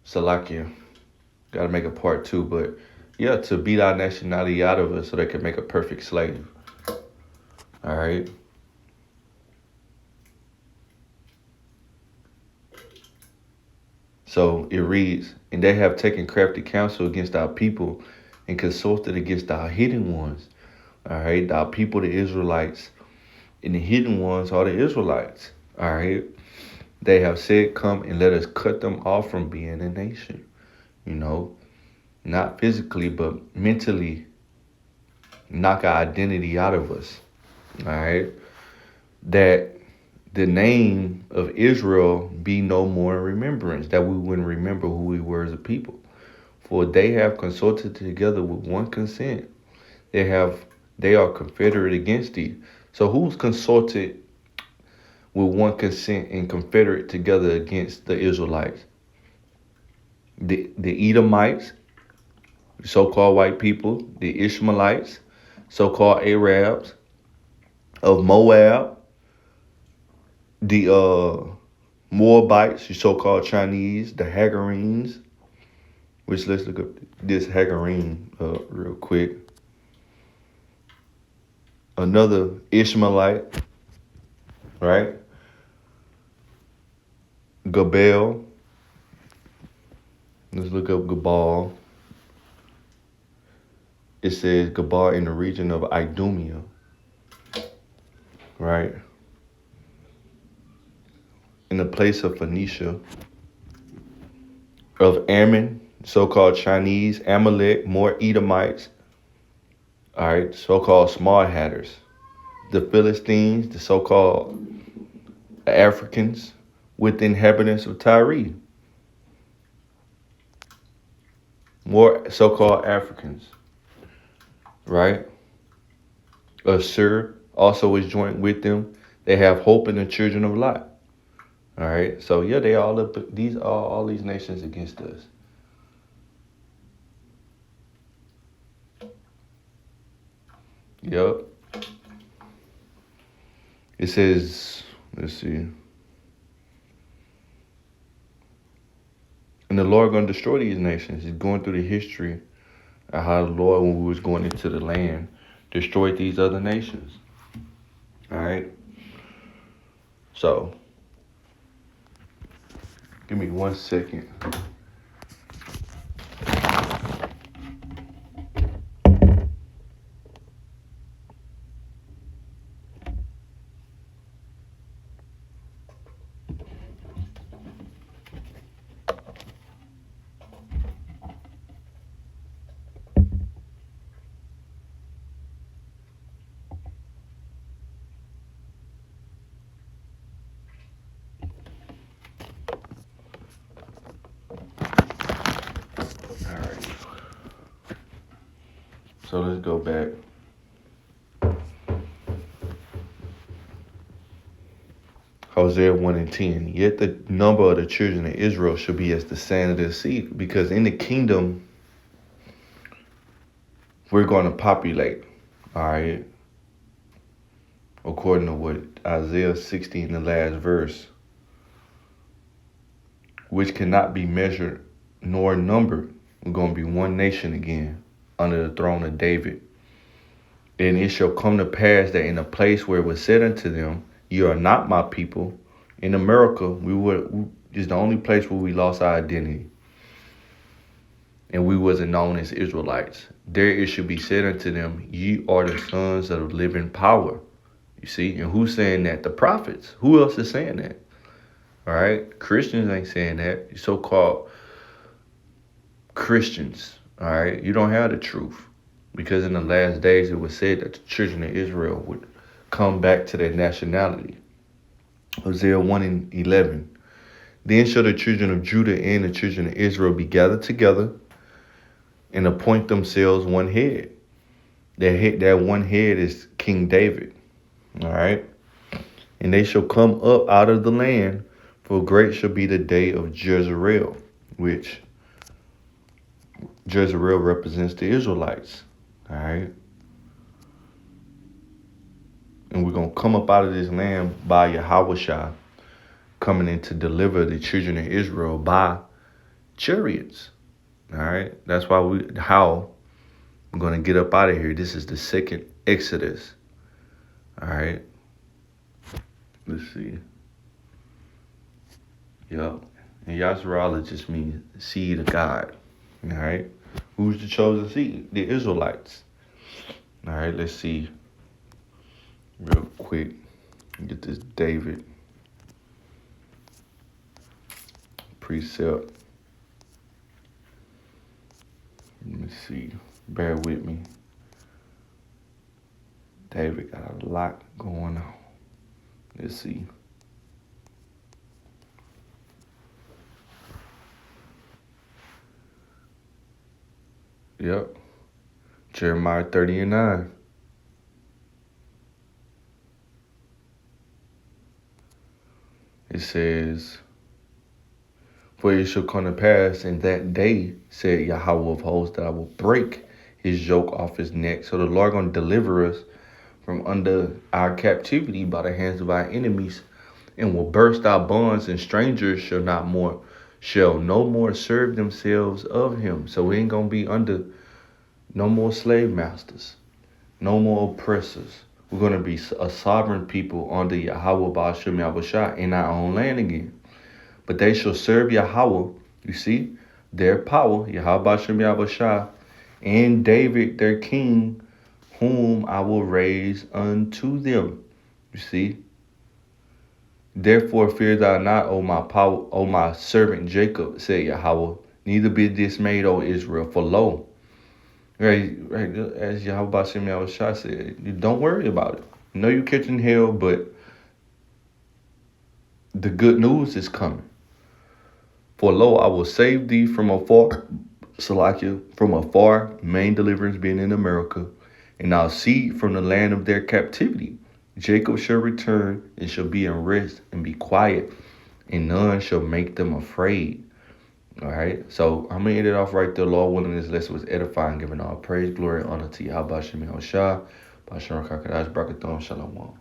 Salakia. Got to make a part two, but yeah, to beat our nationality out of us so they can make a perfect slave. All right. So it reads, and they have taken crafty counsel against our people and consulted against our hidden ones. All right. Our people, the Israelites, and the hidden ones are the Israelites. All right. They have said, come and let us cut them off from being a nation. You know, not physically, but mentally knock our identity out of us. All right. That the name of Israel be no more in remembrance, that we wouldn't remember who we were as a people. For they have consulted together with one consent. They are confederate against thee. So who's consulted with one consent and confederate together against the Israelites? The Edomites, so-called white people, the Ishmaelites, so-called Arabs of Moab, the Moabites, the so-called Chinese, the Hagarenes, which let's look up this Hagarene real quick. Another Ishmaelite, right? Gabal. Let's look up Gabal. It says Gabal in the region of Idumea, right? In the place of Phoenicia, of Ammon, so-called Chinese, Amalek, more Edomites, all right, so-called small hatters, the Philistines, the so-called Africans, with the inhabitants of Tyre, more so-called Africans, right? Assur also is joined with them. They have hope in the children of Lot. All right, so yeah, they all up. These are all these nations against us. Yep. It says, let's see. And the Lord gonna destroy these nations. He's going through the history of how the Lord, when we was going into the land, destroyed these other nations. All right. So, give me 1 second. All right. So let's go back. Hosea 1 and 10. Yet the number of the children of Israel should be as the sand of the sea, because in the kingdom we're going to populate. All right. According to what Isaiah 60 in the last verse, which cannot be measured nor numbered. We're going to be one nation again under the throne of David. And it shall come to pass that in a place where it was said unto them, you are not my people. In America, is the only place where we lost our identity. And we wasn't known as Israelites. There it should be said unto them, ye are the sons of the living power. You see? And who's saying that? The prophets. Who else is saying that? All right? Christians ain't saying that. So-called Christians. All right? You don't have the truth. Because in the last days, it was said that the children of Israel would come back to their nationality. Hosea 1 and 11. Then shall the children of Judah and the children of Israel be gathered together and appoint themselves one head. That one head is King David. All right. And they shall come up out of the land, for great shall be the day of Jezreel, which Jezreel represents the Israelites. All right. And we're going to come up out of this land by Yahweh coming in to deliver the children of Israel by chariots. All right. That's why how we're going to get up out of here. This is the second Exodus. All right. Let's see. Yep. And Yasharallah just means seed of God. All right. Who's the chosen seed? The Israelites. All right. Let's see. Real quick. Get this David precept. Let me see. Bear with me. David got a lot going on. Let's see. Yep. Jeremiah 30:9. It says, for it shall come to pass in that day, said Yahweh of hosts, that I will break his yoke off his neck. So the Lord going to deliver us from under our captivity by the hands of our enemies, and will burst our bonds, and strangers shall no more serve themselves of him. So we ain't going to be under no more slave masters, no more oppressors. We're going to be a sovereign people under Yahweh Ba'ashem Yahushua in our own land again. But they shall serve Yahweh, you see, their power, Yahweh Ba'ashem Yahushua, and David their king, whom I will raise unto them. You see? Therefore fear thou not, O my power, O my servant Jacob, said Yahweh, neither be dismayed, O Israel, for lo, right, as Yahweh Ba'ashem Yahushua said, you don't worry about it. I know you're catching hell, but the good news is coming. For lo, I will save thee from afar, Salakia, from afar, main deliverance being in America, and I'll seed from the land of their captivity. Jacob shall return and shall be in rest and be quiet, and none shall make them afraid. All right, so I'm going to end it off right there. Lord willing, this lesson was edifying, giving all praise, glory, and honor to Yahweh Shem Yahushua, Bashem Rakakadash, Brakathon, Shalom.